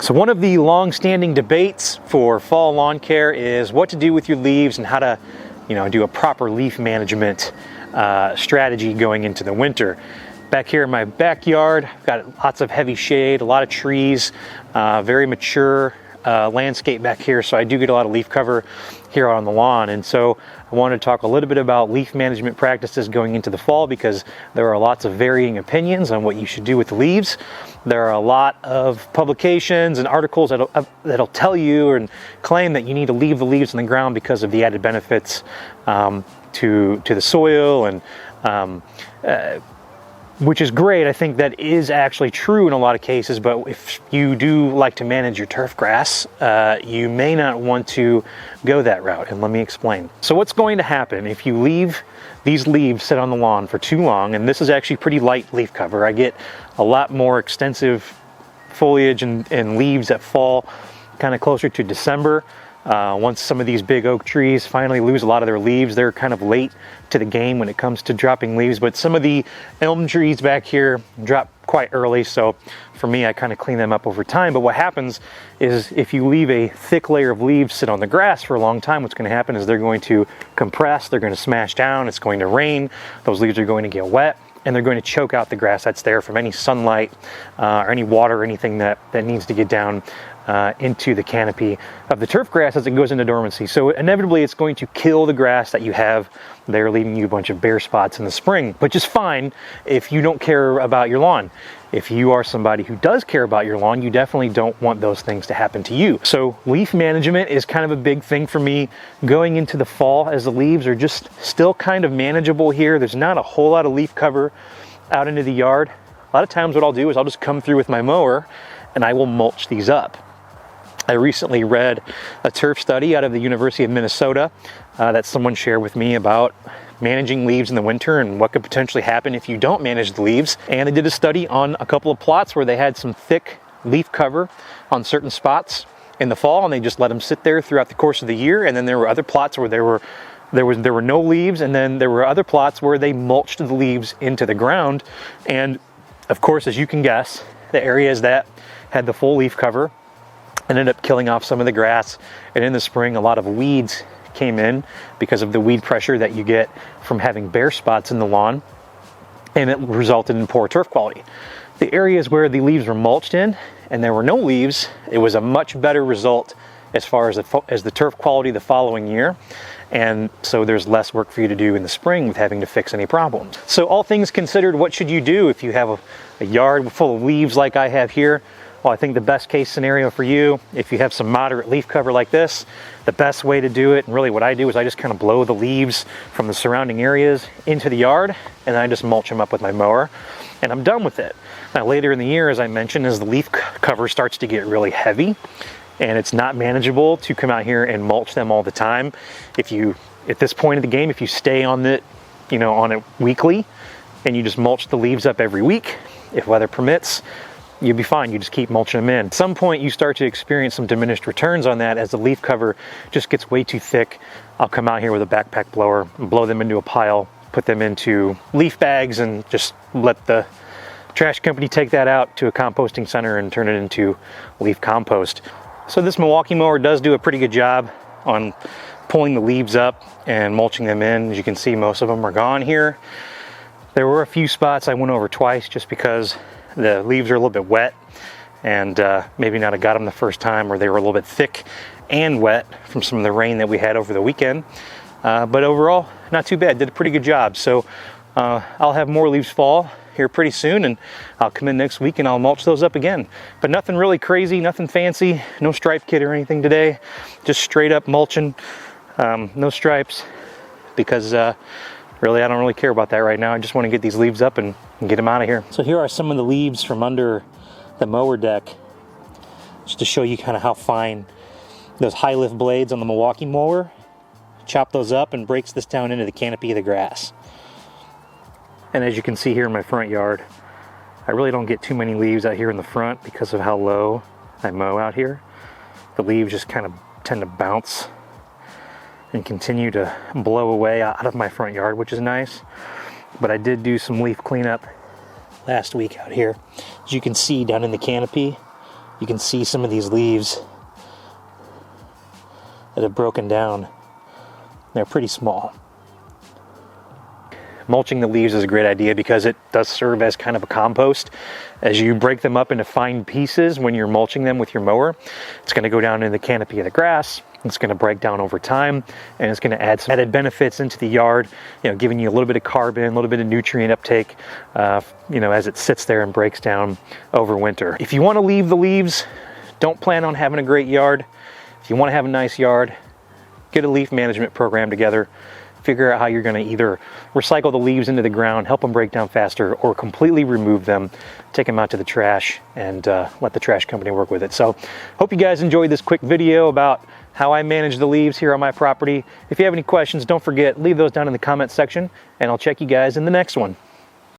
So one of the long-standing debates for fall lawn care is what to do with your leaves and how to, do a proper leaf management strategy going into the winter. Back here in my backyard, I've got lots of heavy shade, a lot of trees, very mature landscape back here, so I do get a lot of leaf cover here on the lawn. And so I wanted to talk a little bit about leaf management practices going into the fall, because there are lots of varying opinions on what you should do with the leaves. There are a lot of publications and articles that'll tell you and claim that you need to leave the leaves on the ground because of the added benefits to the soil, and which is great. I think that is actually true in a lot of cases, but if you do like to manage your turf grass, you may not want to go that route, and let me explain. So what's going to happen if you leave these leaves sit on the lawn for too long, and this is actually pretty light leaf cover. I get a lot more extensive foliage and leaves that fall kind of closer to December. Once some of these big oak trees finally lose a lot of their leaves, they're kind of late to the game when it comes to dropping leaves. But some of the elm trees back here drop quite early, so for me, I kind of clean them up over time. But what happens is if you leave a thick layer of leaves sit on the grass for a long time, what's going to happen is they're going to compress, they're going to smash down, it's going to rain, those leaves are going to get wet, and they're going to choke out the grass that's there from any sunlight or any water or anything that needs to get down into the canopy of the turf grass as it goes into dormancy. So inevitably it's going to kill the grass that you have there, leaving you a bunch of bare spots in the spring, which is fine if you don't care about your lawn. If you are somebody who does care about your lawn, you definitely don't want those things to happen to you. So leaf management is kind of a big thing for me going into the fall, as the leaves are just still kind of manageable here. There's not a whole lot of leaf cover out into the yard. A lot of times what I'll do is I'll just come through with my mower and I will mulch these up. I recently read a turf study out of the University of Minnesota that someone shared with me about managing leaves in the winter and what could potentially happen if you don't manage the leaves. And they did a study on a couple of plots where they had some thick leaf cover on certain spots in the fall, and they just let them sit there throughout the course of the year. And then there were other plots where there were no leaves, and then there were other plots where they mulched the leaves into the ground. And of course, as you can guess, the areas that had the full leaf cover ended up killing off some of the grass, and in the spring a lot of weeds came in because of the weed pressure that you get from having bare spots in the lawn, and it resulted in poor turf quality. The areas where the leaves were mulched in and there were no leaves, it was a much better result as far as the turf quality the following year, and so there's less work for you to do in the spring with having to fix any problems. So all things considered, what should you do if you have a yard full of leaves like I have here? Well, I think the best case scenario for you, if you have some moderate leaf cover like this, the best way to do it, and really what I do, is I just kind of blow the leaves from the surrounding areas into the yard, and then I just mulch them up with my mower, and I'm done with it. Now later in the year, as I mentioned, as the leaf cover starts to get really heavy, and it's not manageable to come out here and mulch them all the time. At this point of the game, if you stay on it, on it weekly, and you just mulch the leaves up every week, if weather permits, you'll be fine. You just keep mulching them in. At some point you start to experience some diminished returns on that as the leaf cover just gets way too thick. I'll come out here with a backpack blower and blow them into a pile, put them into leaf bags, and just let the trash company take that out to a composting center and turn it into leaf compost. So this Milwaukee mower does do a pretty good job on pulling the leaves up and mulching them in. As you can see, most of them are gone here. There were a few spots I went over twice just because the leaves are a little bit wet, and maybe not have got them the first time, or they were a little bit thick and wet from some of the rain that we had over the weekend. But overall, not too bad. Did a pretty good job. So I'll have more leaves fall here pretty soon, and I'll come in next week and I'll mulch those up again. But nothing really crazy, nothing fancy, no stripe kit or anything today. Just straight up mulching, no stripes, because really, I don't really care about that right now. I just want to get these leaves up and get them out of here. So here are some of the leaves from under the mower deck, just to show you kind of how fine those high lift blades on the Milwaukee mower chop those up and breaks this down into the canopy of the grass. And as you can see here in my front yard, I really don't get too many leaves out here in the front because of how low I mow out here. The leaves just kind of tend to bounce and continue to blow away out of my front yard, which is nice. But I did do some leaf cleanup last week out here. As you can see down in the canopy, you can see some of these leaves that have broken down. They're pretty small. Mulching the leaves is a great idea because it does serve as kind of a compost. As you break them up into fine pieces when you're mulching them with your mower, it's going to go down in the canopy of the grass. It's going to break down over time, and it's going to add some added benefits into the yard, giving you a little bit of carbon, a little bit of nutrient uptake, as it sits there and breaks down over winter. If you want to leave the leaves, don't plan on having a great yard. If you want to have a nice yard, get a leaf management program together. Figure out how you're going to either recycle the leaves into the ground, help them break down faster, or completely remove them, take them out to the trash, and let the trash company work with it. So hope you guys enjoyed this quick video about how I manage the leaves here on my property. If you have any questions, don't forget, leave those down in the comment section, and I'll check you guys in the next one.